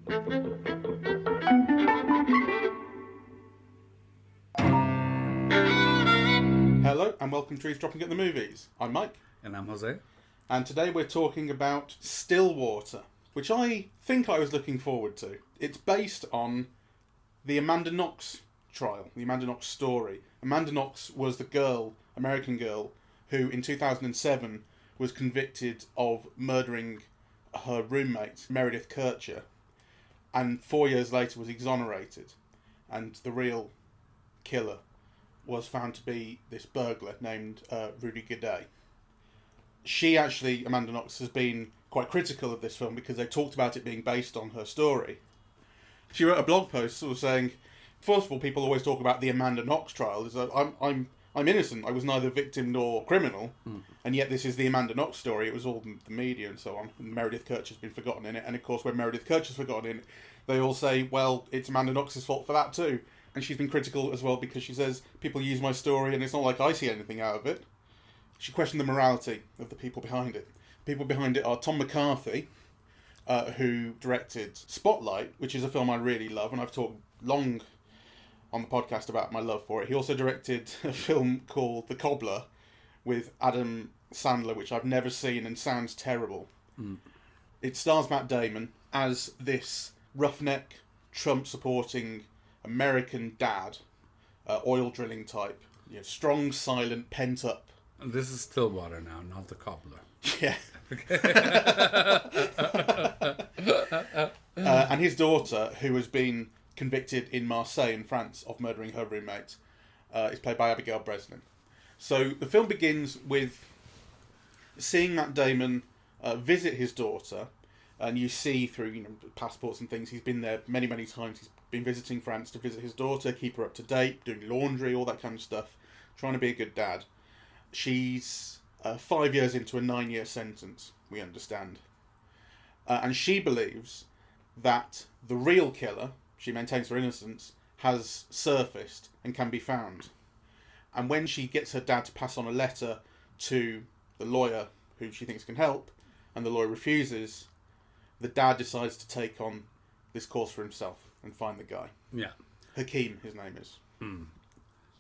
Hello and welcome to Eavesdropping at the Movies. I'm Mike. And I'm José. And today we're talking about Stillwater, which I think I was looking forward to. It's based on the Amanda Knox trial, the Amanda Knox story. Amanda Knox was the girl, American girl, who in 2007 was convicted of murdering her roommate, Meredith Kercher, and 4 years later was exonerated. And the real killer was found to be this burglar named Rudy Gaudet. She actually, Amanda Knox, has been quite critical of this film because they talked about it being based on her story. She wrote a blog post sort of saying, first of all, people always talk about the Amanda Knox trial. Is that I'm innocent. I was neither victim nor criminal, and yet this is the Amanda Knox story. It was all the media and so on. And Meredith Kercher's been forgotten in it, and of course, when Meredith Kercher's forgotten in it, they all say, well, it's Amanda Knox's fault for that too. And she's been critical as well because she says people use my story, and it's not like I see anything out of it. She questioned the morality of the people behind it. People behind it are Tom McCarthy, who directed Spotlight, which is a film I really love, and I've talked long on the podcast about my love for it. He also directed a film called The Cobbler with Adam Sandler, which I've never seen and sounds terrible. It stars Matt Damon as this roughneck, Trump-supporting American dad, oil drilling type. You know, strong, silent, pent-up. And this is Stillwater now, not The Cobbler. Yeah. And his daughter, who has been convicted in Marseille in France of murdering her roommate, is played by Abigail Breslin. So the film begins with seeing Matt Damon visit his daughter, and you see through passports and things, he's been there many, many times. He's been visiting France to visit his daughter, keep her up to date, doing laundry, all that kind of stuff, trying to be a good dad. She's 5 years into a 9-year sentence, we understand. And she believes that the real killer, she maintains her innocence, has surfaced and can be found. And when she gets her dad to pass on a letter to the lawyer who she thinks can help, and the lawyer refuses, the dad decides to take on this course for himself and find the guy. Yeah. Hakeem, his name is.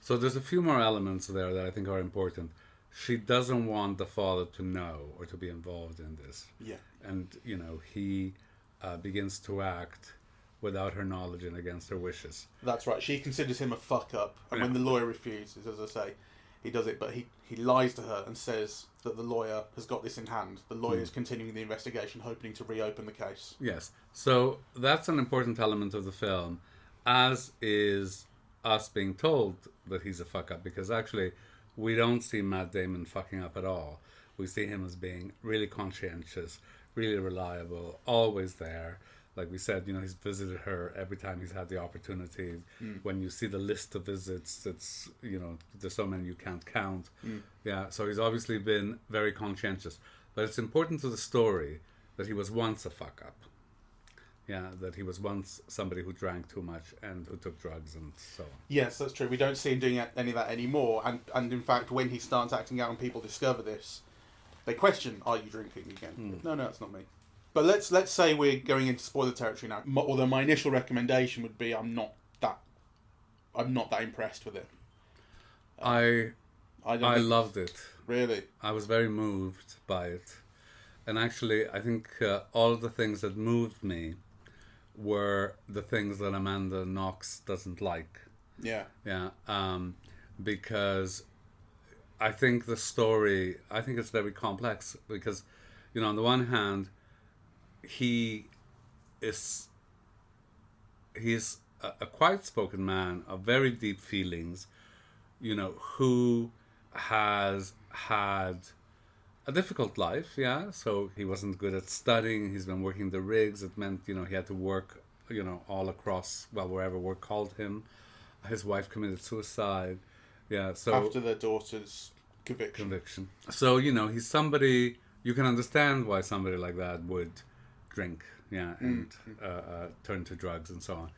So there's a few more elements there that I think are important. She doesn't want the father to know or to be involved in this. Yeah. And, he begins to act without her knowledge and against her wishes. That's right. She considers him a fuck-up. And when the lawyer refuses, as I say, he does it, but he lies to her and says that the lawyer has got this in hand. The lawyer is continuing the investigation, hoping to reopen the case. Yes. So that's an important element of the film, as is us being told that he's a fuck-up, because actually we don't see Matt Damon fucking up at all. We see him as being really conscientious, really reliable, always there. Like we said, he's visited her every time he's had the opportunity. When you see the list of visits, it's, there's so many you can't count. Yeah, so he's obviously been very conscientious. But it's important to the story that he was once a fuck-up. Yeah, that he was once somebody who drank too much and who took drugs and so on. Yes, that's true. We don't see him doing any of that anymore. And in fact, when he starts acting out and people discover this, they question, are you drinking again? No, it's not me. But let's say we're going into spoiler territory now. Although my initial recommendation would be I'm not that impressed with it. I loved it. Really? I was very moved by it. And actually, I think all of the things that moved me were the things that Amanda Knox doesn't like. Yeah. Yeah. Because I think the story, it's very complex because, on the one hand, he's a quiet-spoken man of very deep feelings, who has had a difficult life, yeah. So he wasn't good at studying. He's been working the rigs. It meant, he had to work, all across, wherever work called him. His wife committed suicide. Yeah, so after their daughter's conviction. So, he's somebody, you can understand why somebody like that would drink, yeah, and turn to drugs and so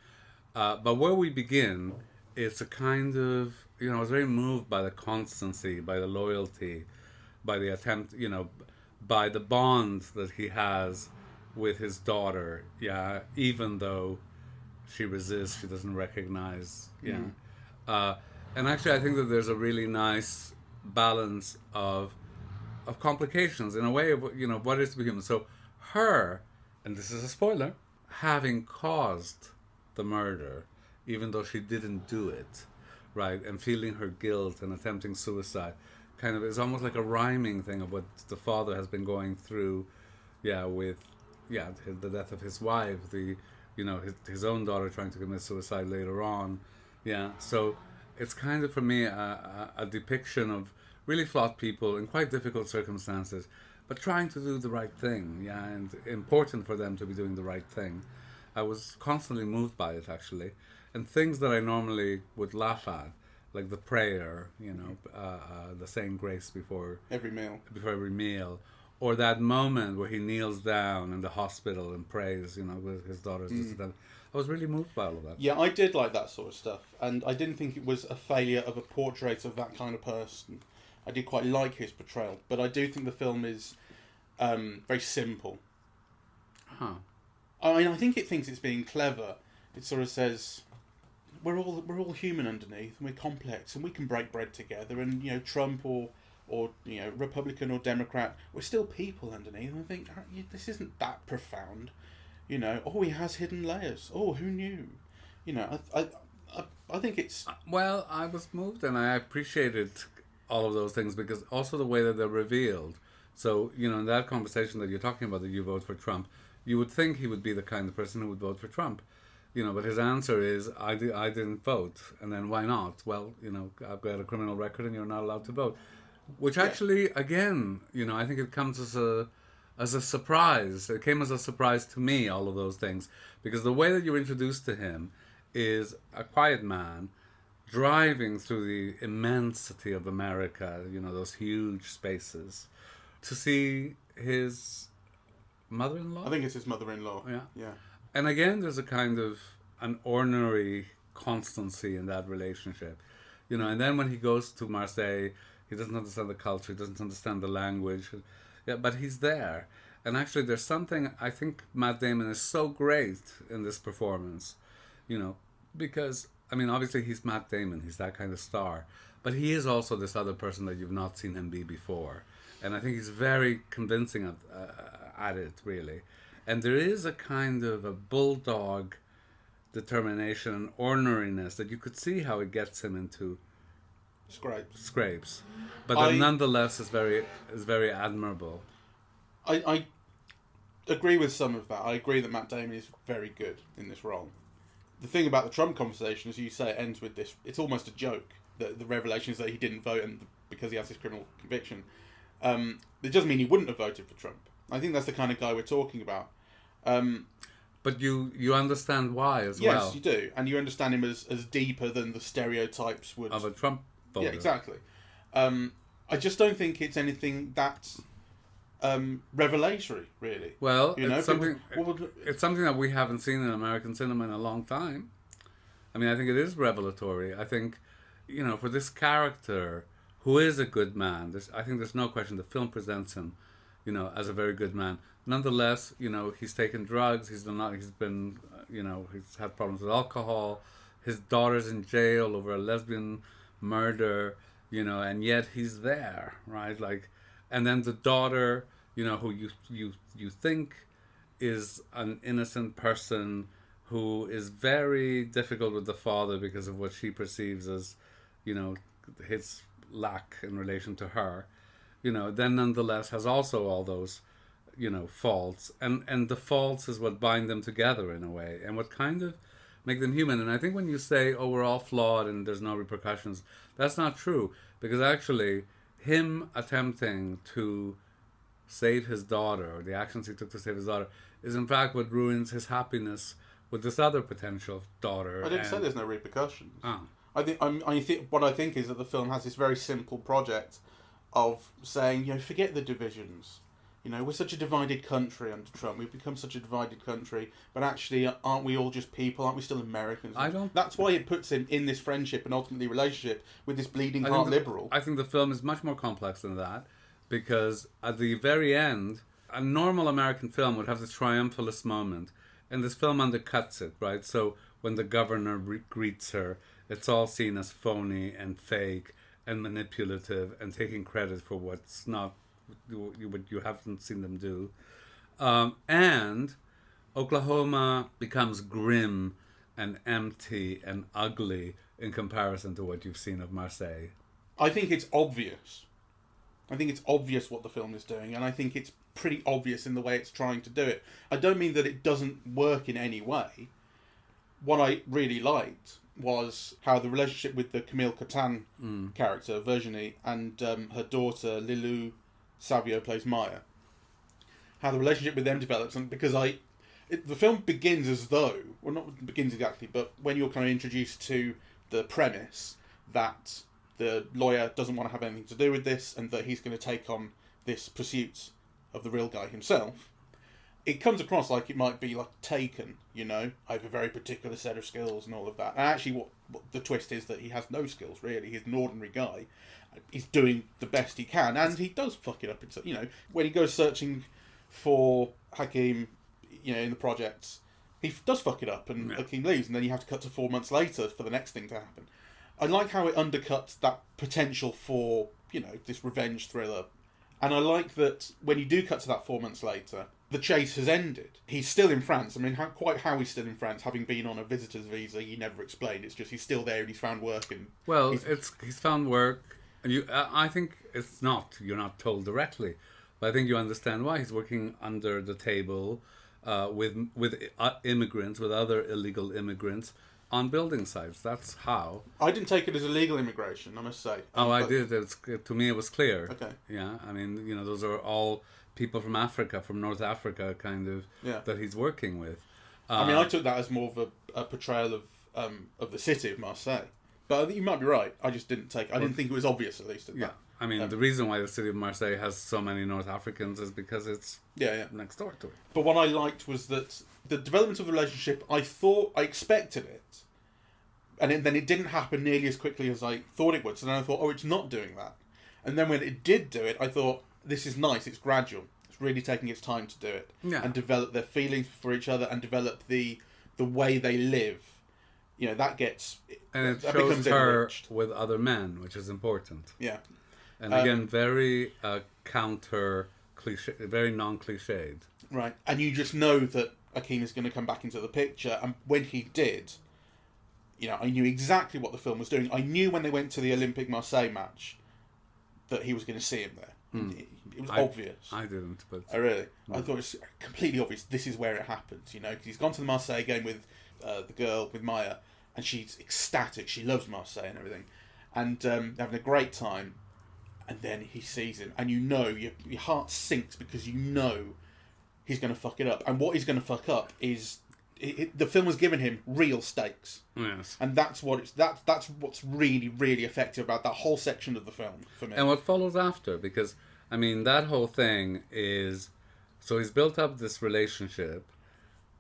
on. But where we begin, it's a kind of, I was very moved by the constancy, by the loyalty, by the attempt, by the bond that he has with his daughter, yeah, even though she resists, she doesn't recognize, yeah. And actually, I think that there's a really nice balance of complications in a way of, you know, what is to be human. So her, and this is a spoiler, having caused the murder, even though she didn't do it, right, and feeling her guilt and attempting suicide, kind of is almost like a rhyming thing of what the father has been going through, with the death of his wife, his own daughter trying to commit suicide later on, so it's kind of, for me, a depiction of really flawed people in quite difficult circumstances, but trying to do the right thing, and important for them to be doing the right thing. I was constantly moved by it, actually, and things that I normally would laugh at, like the prayer, the saying grace before every meal, or that moment where he kneels down in the hospital and prays, with his daughter's dissident. I was really moved by all of that. Yeah, I did like that sort of stuff, and I didn't think it was a failure of a portrait of that kind of person. I did quite like his portrayal, but I do think the film is very simple. Huh. I mean, I think it thinks it's being clever. It sort of says, we're all human underneath, and we're complex, and we can break bread together. And Trump or Republican or Democrat, we're still people underneath. And I think this isn't that profound. Oh, he has hidden layers. Oh, who knew? I think it's... Well, I was moved, and I appreciated all of those things, because also the way that they're revealed. So, in that conversation that you're talking about, that you vote for Trump, you would think he would be the kind of person who would vote for Trump. But his answer is, I didn't vote. And then why not? Well, I've got a criminal record and you're not allowed to vote. Which actually, again, I think it comes as a surprise. It came as a surprise to me, all of those things. Because the way that you're introduced to him is a quiet man driving through the immensity of America, those huge spaces, to see his mother-in-law? I think it's his mother-in-law. Yeah. And again, there's a kind of an ordinary constancy in that relationship. And then when he goes to Marseille, he doesn't understand the culture, he doesn't understand the language. Yeah, but he's there. And actually, there's something, I think Matt Damon is so great in this performance, because, I mean, obviously he's Matt Damon, he's that kind of star. But he is also this other person that you've not seen him be before. And I think he's very convincing at it, really. And there is a kind of a bulldog determination and orneriness that you could see how it gets him into scrapes. But that nonetheless is very admirable. I agree with some of that. I agree that Matt Damon is very good in this role. The thing about the Trump conversation, as you say, it ends with this. It's almost a joke. The revelation is that he didn't vote and because he has this criminal conviction. It doesn't mean he wouldn't have voted for Trump. I think that's the kind of guy we're talking about. But you understand why as well. Yes, you do. And you understand him as deeper than the stereotypes would... Of a Trump voter. Yeah, exactly. I just don't think it's anything that's revelatory, really. Well, it's something that we haven't seen in American cinema in a long time. I mean, I think it is revelatory. I think, for this character, who is a good man, I think there's no question the film presents him, as a very good man. Nonetheless, he's taken drugs. He's had problems with alcohol. His daughter's in jail over a lesbian murder, and yet he's there, right? Like, and then the daughter, who you think is an innocent person who is very difficult with the father because of what she perceives as, his lack in relation to her, then nonetheless has also all those, faults. And the faults is what bind them together in a way and what kind of make them human. And I think when you say, oh, we're all flawed and there's no repercussions, that's not true. Because actually, him attempting to save his daughter, or the actions he took to save his daughter, is in fact what ruins his happiness with this other potential daughter. I didn't say there's no repercussions. Oh. I think what I think is that the film has this very simple project of saying, forget the divisions. We're such a divided country under Trump. We've become such a divided country, but actually, aren't we all just people? Aren't we still Americans? That's why it puts him in this friendship and ultimately relationship with this bleeding heart liberal. I think the film is much more complex than that, because at the very end, A normal American film would have this triumphalist moment, and this film undercuts it, right? So when the governor greets her, it's all seen as phony and fake and manipulative and taking credit for what's not what you haven't seen them do. And Oklahoma becomes grim and empty and ugly in comparison to what you've seen of Marseille. I think it's obvious. I think it's obvious what the film is doing, and I think it's pretty obvious in the way it's trying to do it. I don't mean that it doesn't work in any way. What I really liked was how the relationship with the Camille Cotin character, Virginie, and her daughter, Lilou Savio, plays Maya. How the relationship with them develops, and because the film begins as though, well, not begins exactly, but when you're kind of introduced to the premise that the lawyer doesn't want to have anything to do with this, and that he's going to take on this pursuit of the real guy himself, it comes across like it might be like Taken, you know? I have a very particular set of skills and all of that. And actually what the twist is that he has no skills, really. He's an ordinary guy. He's doing the best he can, and he does fuck it up. You know, when he goes searching for Hakim, you know, in the projects, he does fuck it up, and Hakim leaves, and then you have to cut to 4 months later for the next thing to happen. I like how it undercuts that potential for, you know, this revenge thriller. And I like that when you do cut to that 4 months later, the chase has ended. He's still in France. I mean, how he's still in France, having been on a visitor's visa, you never explained. It's just he's still there and he's found work. And well, he's found work, and I think it's not. You're not told directly, but I think you understand why. He's working under the table with immigrants, with other illegal immigrants, on building sites. That's how. I didn't take it as illegal immigration, I must say. I did. To me, it was clear. Okay. Yeah, I mean, you know, those are all people from Africa, from North Africa, kind of, that he's working with. I mean, I took that as more of a portrayal of the city of Marseille. But you might be right. I just didn't take. I didn't think it was obvious, at least. Yeah. I mean, the reason why the city of Marseille has so many North Africans is because it's next door to it. But what I liked was that the development of the relationship, I expected it. And then it didn't happen nearly as quickly as I thought it would. So then I thought, it's not doing that. And then when it did do it, I thought, this is nice. It's gradual. It's really taking its time to do it. Yeah. And develop their feelings for each other and develop the way they live. You know, that gets... And it shows her enriched with other men, which is important. Yeah. And again, very counter-cliche, very non-cliched. Right. And you just know that Hakim is going to come back into the picture. And when he did... You know, I knew exactly what the film was doing. I knew when they went to the Olympic Marseille match that he was going to see him there. It was obvious. I didn't, but... Oh, really? I thought it was completely obvious. This is where it happens, you know, because he's gone to the Marseille game with the girl, with Maya, and she's ecstatic. She loves Marseille and everything. And having a great time. And then he sees him. And you know, your heart sinks because you know he's going to fuck it up. And what he's going to fuck up is... the film has given him real stakes, and that's what's really, really effective about that whole section of the film for me. And what follows after, because I mean that whole thing is, so he's built up this relationship,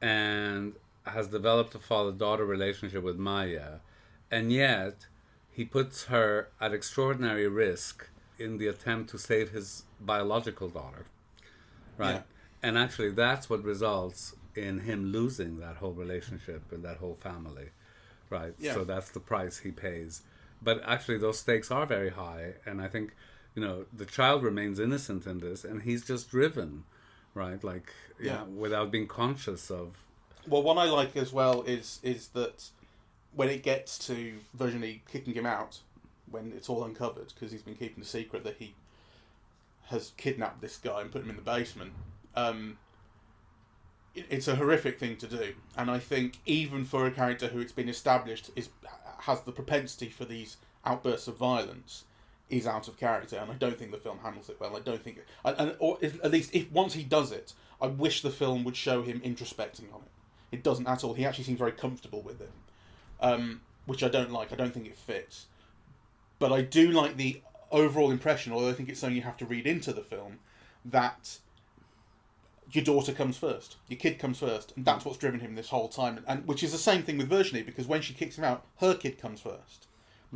and has developed a father-daughter relationship with Maya, and yet he puts her at extraordinary risk in the attempt to save his biological daughter, right? Yeah. And actually, that's what results in him losing that whole relationship and that whole family, right? Yeah. So that's the price he pays. But actually those stakes are very high, and I think, you know, the child remains innocent in this, and he's just driven, right? Like, without being conscious of... Well, what I like as well is that when it gets to Virginie kicking him out, when it's all uncovered, because he's been keeping the secret that he has kidnapped this guy and put him in the basement, it's a horrific thing to do, and I think even for a character who it's been established has the propensity for these outbursts of violence, is out of character, and I don't think the film handles it well. I don't think, or at least if once he does it, I wish the film would show him introspecting on it. It doesn't at all. He actually seems very comfortable with it, which I don't like. I don't think it fits, but I do like the overall impression. Although I think it's something you have to read into the film, that your daughter comes first, your kid comes first, and that's what's driven him this whole time. And which is the same thing with Virginie, because when she kicks him out, her kid comes first.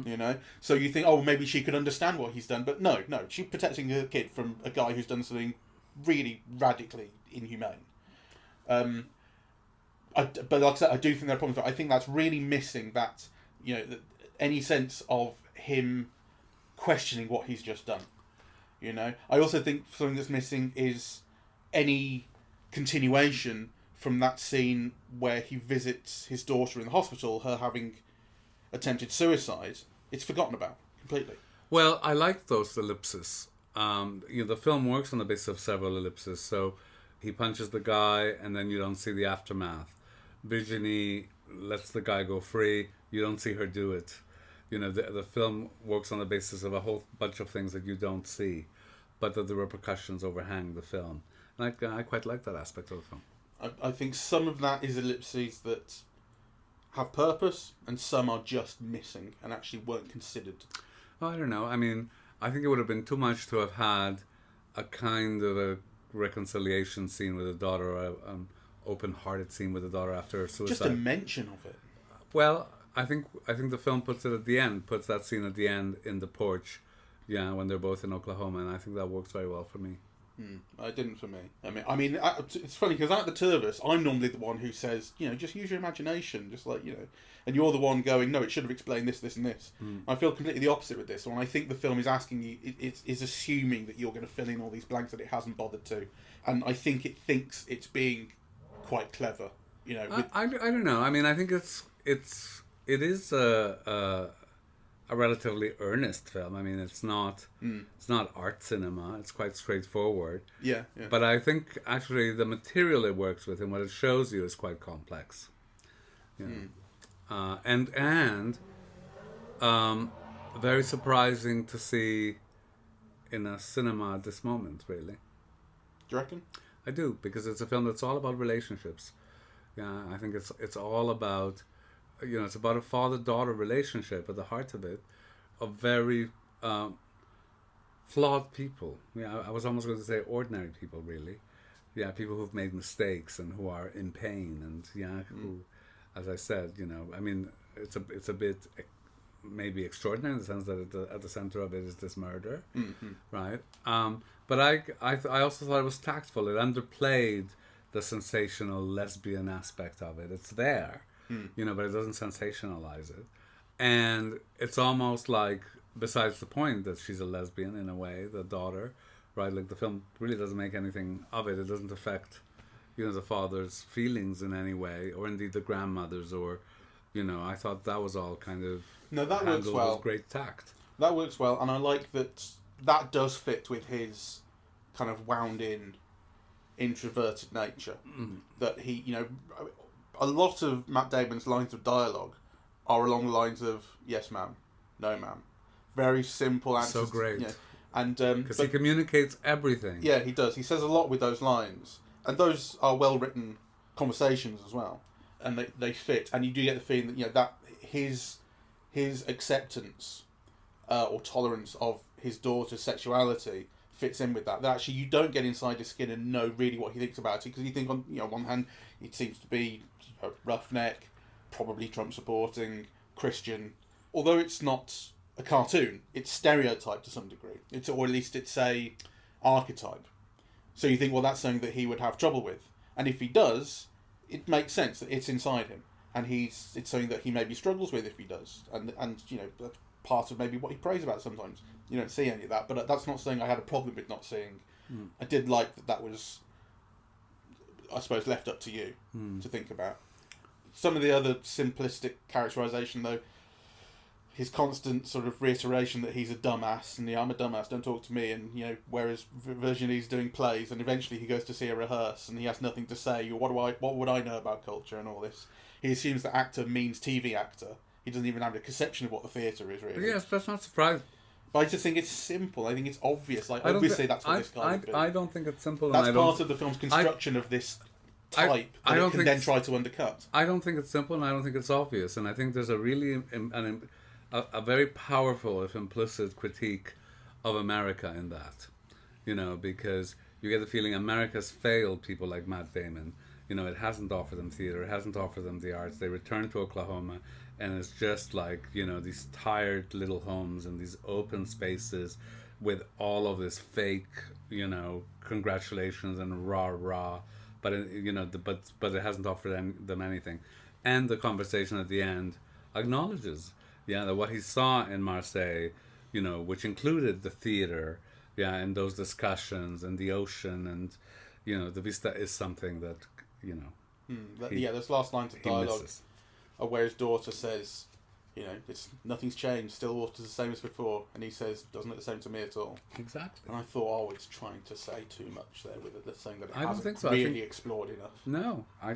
You know, so you think, maybe she could understand what he's done, but no, she's protecting her kid from a guy who's done something really radically inhumane. But like I said, I do think there are problems. But I think that's really missing that, any sense of him questioning what he's just done. I also think something that's missing is any continuation from that scene where he visits his daughter in the hospital, her having attempted suicide. It's forgotten about completely. Well, I like those ellipses. The film works on the basis of several ellipses. So he punches the guy, and then you don't see the aftermath. Virginie lets the guy go free. You don't see her do it. The film works on the basis of a whole bunch of things that you don't see, but that the repercussions overhang the film. And I quite like that aspect of the film. I think some of that is ellipses that have purpose, and some are just missing and actually weren't considered. Oh, I don't know. I mean, I think it would have been too much to have had a kind of a reconciliation scene with the daughter, or an open-hearted scene with the daughter after her suicide. Just a mention of it. Well, I think the film puts it at the end, puts that scene at the end in the porch, when they're both in Oklahoma, and I think that works very well for me. It didn't for me. It's funny because at the two of us, I'm normally the one who says, just use your imagination, just like, and you're the one going, no, it should have explained this, this, and this. I feel completely the opposite with this one. I think the film is asking you, is assuming that you're going to fill in all these blanks that it hasn't bothered to, and I think it thinks it's being quite clever. I don't know. I mean, I think it is a relatively earnest film. I mean, it's not art cinema. It's quite straightforward. Yeah. But I think actually the material it works with and what it shows you is quite complex. And very surprising to see in a cinema at this moment, really. Do you reckon? I do, because it's a film that's all about relationships. Yeah, I think it's all about, it's about a father-daughter relationship at the heart of it, of very flawed people. Yeah, I was almost going to say ordinary people, really. Yeah, people who've made mistakes and who are in pain, and who, as I said, I mean, it's a bit maybe extraordinary in the sense that at the center of it is this murder, right? But I also thought it was tactful. It underplayed the sensational lesbian aspect of it. It's there, but it doesn't sensationalize it. And it's almost like, besides the point that she's a lesbian in a way, the daughter, right? Like the film really doesn't make anything of it. It doesn't affect, the father's feelings in any way, or indeed the grandmother's, or, I thought that was all kind of that works well. With great tact. That works well, and I like that does fit with his kind of wound-in, introverted nature. That he, a lot of Matt Damon's lines of dialogue are along the lines of "yes, ma'am," "no, ma'am," very simple answers. So great, and because he communicates everything. Yeah, he does. He says a lot with those lines, and those are well-written conversations as well, and they fit. And you do get the feeling that that his acceptance or tolerance of his daughter's sexuality fits in with that. That actually you don't get inside his skin and know really what he thinks about it, because you think on one hand it seems to be a roughneck, probably Trump supporting, Christian. Although it's not a cartoon, it's stereotyped to some degree. Or at least it's a archetype. So you think, well, that's something that he would have trouble with, and if he does, it makes sense that it's inside him, and it's something that he maybe struggles with if he does, and that's part of maybe what he prays about sometimes. You don't see any of that, but that's not something I had a problem with not seeing. I did like that was, I suppose, left up to you to think about. Some of the other simplistic characterization, though, his constant sort of reiteration that he's a dumbass, and I'm a dumbass, don't talk to me, and whereas Virginie's doing plays, and eventually he goes to see her rehearse, and he has nothing to say. What would I know about culture and all this? He assumes that actor means TV actor. He doesn't even have a conception of what the theatre is, really. Yes, that's not surprising. But I just think it's simple. I think it's obvious. Like, obviously, that's what this guy would do. I don't think it's simple. That's part of the film's construction of this type that it can then try to undercut. I don't think it's simple, and I don't think it's obvious. And I think there's a really a very powerful, if implicit, critique of America in that. Because you get the feeling America's failed people like Matt Damon. It hasn't offered them theatre, it hasn't offered them the arts. They return to Oklahoma, and it's just like, these tired little homes and these open spaces with all of this fake, congratulations and rah rah, but but it hasn't offered them anything, and the conversation at the end acknowledges, that what he saw in Marseille, which included the theater, and those discussions and the ocean and, the vista is something that, those last lines of dialogue misses. are where his daughter says, nothing's changed, Stillwater's the same as before, and he says, doesn't look the same to me at all. Exactly. And I thought, it's trying to say too much there with it, saying that it I don't hasn't think so. really explored enough. No, I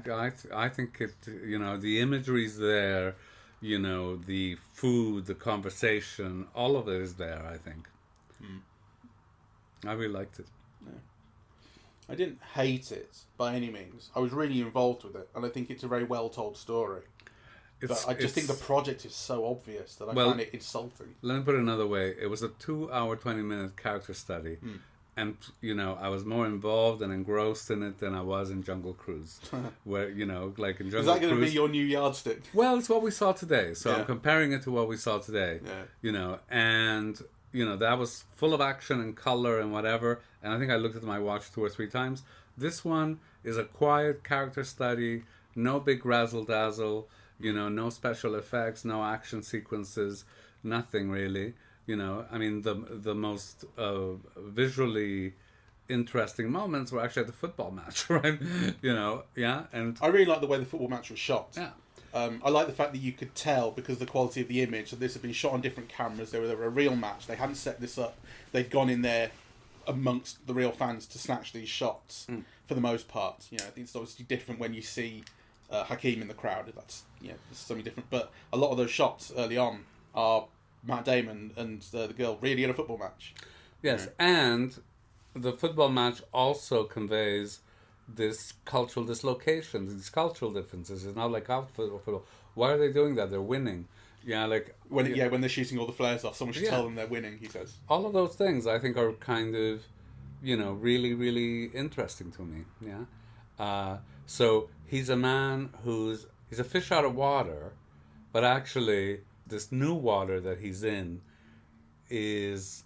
think it, the imagery's there, the food, the conversation, all of it is there, I think. I really liked it. Yeah. I didn't hate it by any means. I was really involved with it, and I think it's a very well told story. But I just think the project is so obvious that I find it insulting. Let me put it another way. It was a 2-hour, 20-minute character study. And, I was more involved and engrossed in it than I was in Jungle Cruise. Where, like in Jungle Cruise... Is that going to be your new yardstick? Well, it's what we saw today. So I'm comparing it to what we saw today. Yeah. And, that was full of action and colour and whatever. And I think I looked at my watch 2 or 3 times. This one is a quiet character study. No big razzle-dazzle. No special effects, no action sequences, nothing really. I mean, the most visually interesting moments were actually at the football match, right? And I really like the way the football match was shot. Yeah. I like the fact that you could tell, because of the quality of the image, that this had been shot on different cameras. They were a real match. They hadn't set this up. They'd gone in there amongst the real fans to snatch these shots for the most part. I think it's obviously different when you see Hakeem in the crowd. That's it's something different. But a lot of those shots early on are Matt Damon and the girl really in a football match. Yes, and the football match also conveys this cultural dislocation, these cultural differences. It's not like football. Why are they doing that? They're winning. When they're shooting all the flares off, someone should tell them they're winning, he says. All of those things I think are kind of, really, really interesting to me. Yeah. So he's a man he's a fish out of water, but actually this new water that he's in is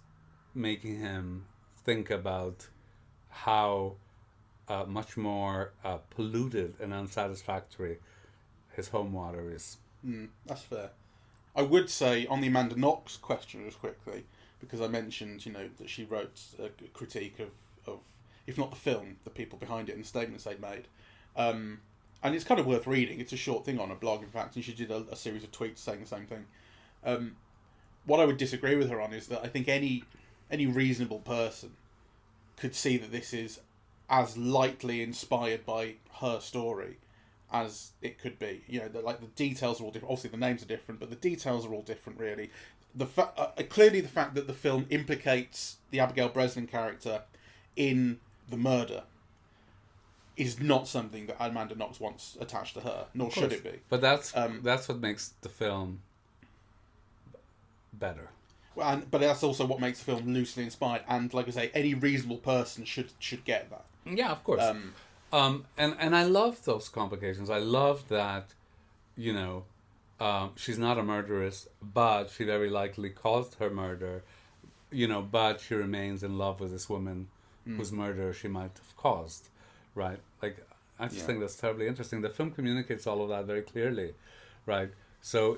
making him think about how much more polluted and unsatisfactory his home water is. That's fair. I would say on the Amanda Knox question just quickly, because I mentioned, that she wrote a critique of, if not the film, the people behind it and the statements they'd made. And it's kind of worth reading. It's a short thing on a blog, in fact, and she did a series of tweets saying the same thing. What I would disagree with her on is that I think any reasonable person could see that this is as lightly inspired by her story as it could be. The details are all different. Obviously, the names are different, but the details are all different, really. Clearly, the fact that the film implicates the Abigail Breslin character in the murder is not something that Amanda Knox wants attached to her, nor should it be. But that's what makes the film better. Well, but that's also what makes the film loosely inspired. And like I say, any reasonable person should get that. Yeah, of course. And I love those complications. I love that, she's not a murderess, but she very likely caused her murder, but she remains in love with this woman whose murder she might have caused, right? Like, I just think that's terribly interesting. The film communicates all of that very clearly, right? So,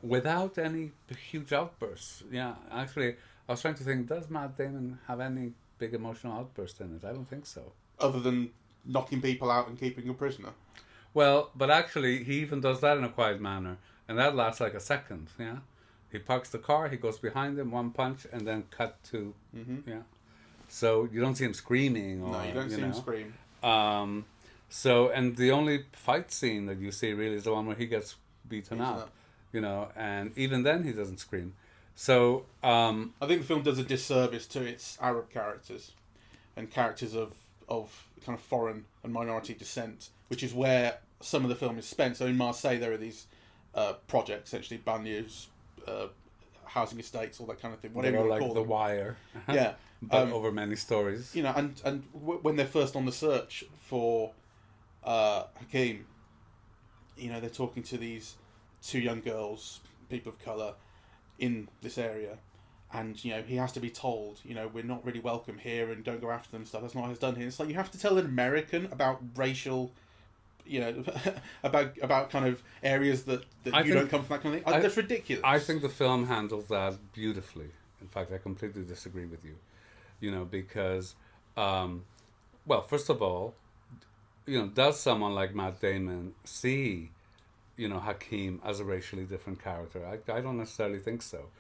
without any huge outbursts. Yeah, actually, I was trying to think, does Matt Damon have any big emotional outburst in it? I don't think so. Other than knocking people out and keeping a prisoner. Well, but actually, he even does that in a quiet manner, and that lasts like a second, yeah? He parks the car, he goes behind him, one punch, and then cut to, yeah. So you don't see him screaming. Or, no, you don't see him scream. So, and the only fight scene that you see really is the one where he gets beaten up. And even then he doesn't scream. So I think the film does a disservice to its Arab characters and characters of kind of foreign and minority descent, which is where some of the film is spent. So in Marseille there are these projects, essentially banlieues, housing estates, all that kind of thing. Whatever you like call The them. Wire. Yeah, but over many stories. And when they're first on the search for Hakeem, they're talking to these two young girls, people of colour, in this area, and you know he has to be told, you know, we're not really welcome here and don't go after them and stuff. That's not how it's done here. It's like you have to tell an American about racial, you know, about kind of areas that you don't come from, that kind of thing. That's ridiculous. I think the film handles that beautifully. In fact, I completely disagree with you. You know, because, well, first of all, you know, does someone like Matt Damon see, you know, Hakeem as a racially different character? I don't necessarily think so.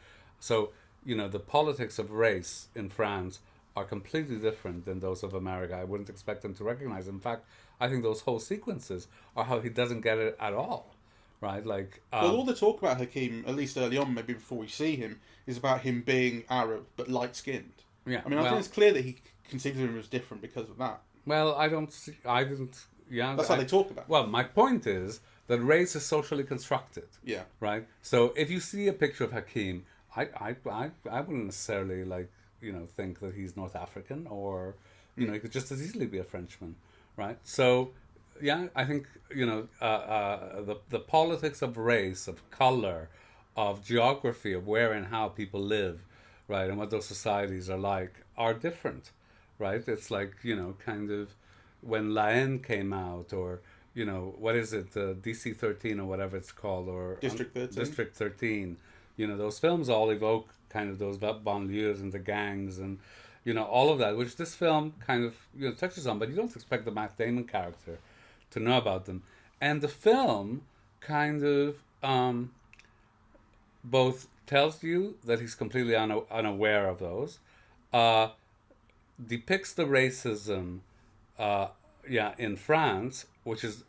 So, you know, the politics of race in France are completely different than those of America. I wouldn't expect him to recognize it. In fact, I think those whole sequences are how he doesn't get it at all, right? Like, well, all the talk about Hakeem, at least early on, maybe before we see him, is about him being Arab but light-skinned. Yeah, I mean, I think it's clear that he conceives of him as different because of that. Well, I didn't. Yeah, that's how they talk about it. Well, my point is that race is socially constructed. Yeah. Right. So if you see a picture of Hakeem, I wouldn't necessarily like, you know, think that he's North African, or you know, he could just as easily be a Frenchman, right? So yeah, I think, you know, the politics of race, of color, of geography, of where and how people live, right, and what those societies are like, are different, right? It's like, you know, kind of when La Haine came out, or, you know, what is it, DC 13 or whatever it's called, or District 13. District 13. You know, those films all evoke kind of those banlieues and the gangs and, you know, all of that, which this film kind of, you know, touches on, but you don't expect the Matt Damon character to know about them. And the film kind of both tells you that he's completely unaware of those, depicts the racism, in France, which is,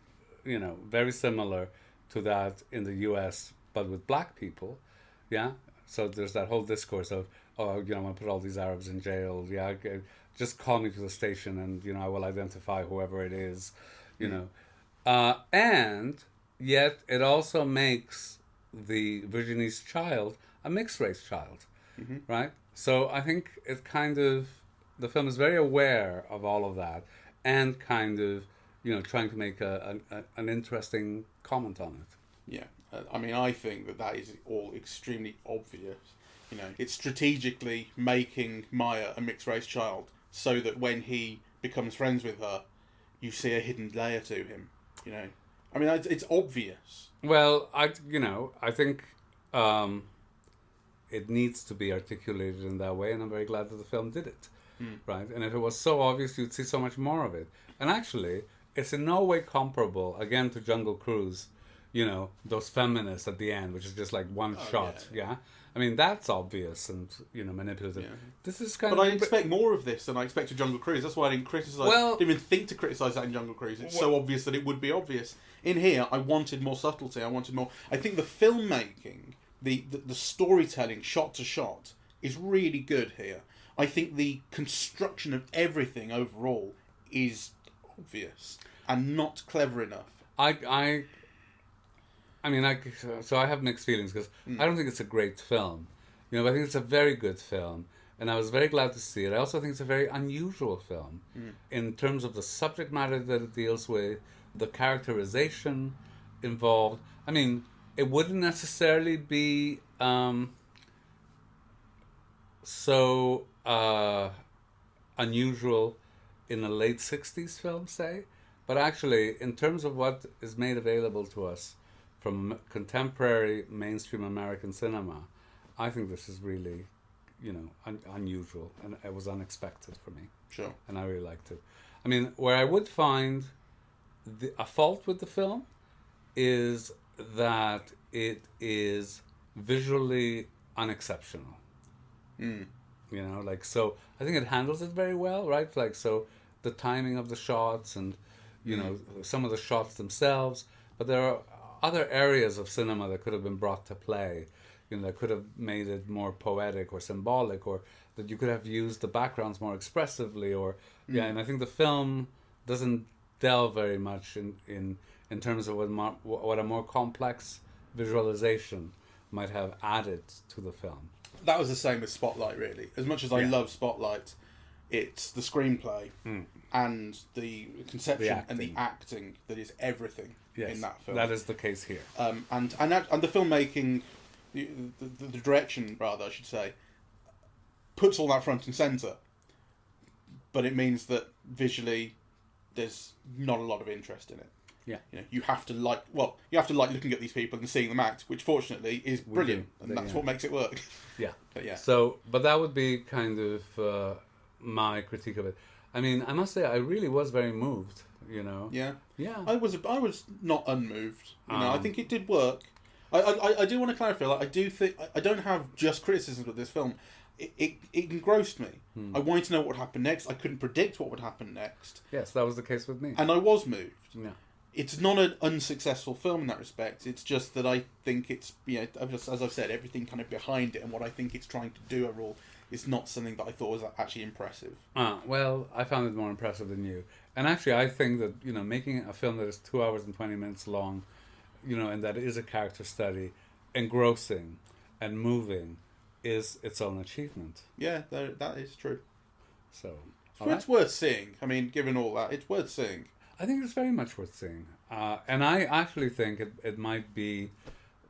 you know, very similar to that in the US, but with black people, yeah. So there's that whole discourse of, oh, you know, I'm gonna put all these Arabs in jail, yeah. Just call me to the station, and you know, I will identify whoever it is, you know, and yet it also makes the Virginie's child a mixed race child, right? So I think it kind of, the film is very aware of all of that, and kind of, you know, trying to make an interesting comment on it. Yeah, I mean, I think that is all extremely obvious. You know, it's strategically making Maya a mixed race child so that when he becomes friends with her, you see a hidden layer to him. You know, I mean, it's obvious. Well, I think it needs to be articulated in that way, and I'm very glad that the film did it. Right? And if it was so obvious, you'd see so much more of it. And actually, it's in no way comparable, again, to Jungle Cruise, you know, those feminists at the end, which is just like one shot, yeah? I mean, that's obvious and, you know, manipulative. Yeah. This is kind But I expect more of this than I expect of Jungle Cruise. That's why I didn't criticise. Didn't even think to criticise that in Jungle Cruise. It's so obvious that it would be obvious. In here, I wanted more subtlety. I wanted more. I think the filmmaking, the storytelling, shot to shot, is really good here. I think the construction of everything overall is obvious and not clever enough. I mean, so I have mixed feelings because I don't think it's a great film. You know, but I think it's a very good film, and I was very glad to see it. I also think it's a very unusual film in terms of the subject matter that it deals with, the characterization involved. I mean, it wouldn't necessarily be so unusual in a late 60s film, say, but actually, in terms of what is made available to us from contemporary mainstream American cinema, I think this is really, you know, unusual, and it was unexpected for me. Sure. And I really liked it. I mean, where I would find a fault with the film is that it is visually unexceptional. You know, like, so I think it handles it very well, right? Like, so the timing of the shots and, you know, some of the shots themselves, but there are other areas of cinema that could have been brought to play, you know, that could have made it more poetic or symbolic, or that you could have used the backgrounds more expressively, or and I think the film doesn't delve very much in terms of what a more complex visualization might have added to the film. That was the same with Spotlight, really. As much as I love Spotlight, it's the screenplay and the conception and the acting that is everything in that film. That is the case here. And the filmmaking, the direction, rather, I should say, puts all that front and centre. But it means that visually, there's not a lot of interest in it. Yeah. You know, you have to like looking at these people and seeing them act, which fortunately is brilliant, and that's what makes it work. Yeah. But yeah. So, but that would be kind of my critique of it. I mean, I must say, I really was very moved. You know. Yeah. Yeah. I was not unmoved. You know, I think it did work. I do want to clarify. Like, I do think I don't have just criticisms with this film. It engrossed me. I wanted to know what would happen next. I couldn't predict what would happen next. Yes, that was the case with me. And I was moved. Yeah. It's not an unsuccessful film in that respect. It's just that I think it's, you know, as I've said, everything kind of behind it and what I think it's trying to do overall is not something that I thought was actually impressive. Well, I found it more impressive than you. And actually, I think that, you know, making a film that is 2 hours and 20 minutes long, you know, and that is a character study, engrossing and moving, is its own achievement. Yeah, that is true. So, it's worth seeing. I mean, given all that, it's worth seeing. I think it's very much worth seeing. And I actually think it might be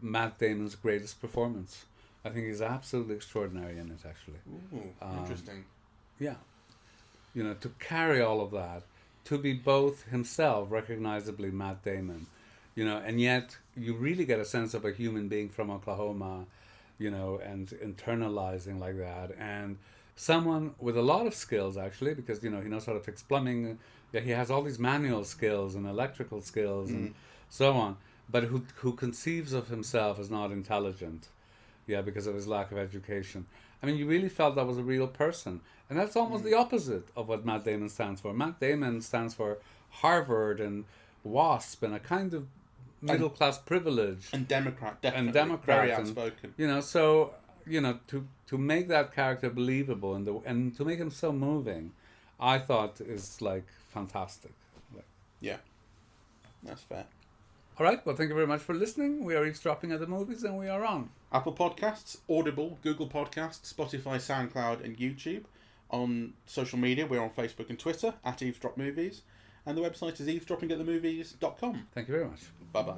Matt Damon's greatest performance. I think he's absolutely extraordinary in it, actually. Ooh, interesting. Yeah. You know, to carry all of that, to be both himself, recognizably Matt Damon, you know, and yet you really get a sense of a human being from Oklahoma, you know, and internalizing like that. And someone with a lot of skills, actually, because, you know, he knows how to fix plumbing. Yeah, he has all these manual skills and electrical skills and so on, but who conceives of himself as not intelligent, yeah, because of his lack of education. I mean, you really felt that was a real person. And that's almost the opposite of what Matt Damon stands for. Matt Damon stands for Harvard and WASP and a kind of middle-class privilege. And Democrat, definitely. And Democrat. Very outspoken. You know, so, you know, to make that character believable and to make him so moving, I thought is, like, fantastic. Yeah, that's fair. All right, well, thank you very much for listening. We are eavesdropping at the movies, and we are on Apple Podcasts, Audible, Google Podcasts, Spotify, SoundCloud, and YouTube. On social media, we're on Facebook and Twitter at Eavesdrop Movies, and the website is eavesdroppingatthemovies.com. Thank you very much. Bye-bye.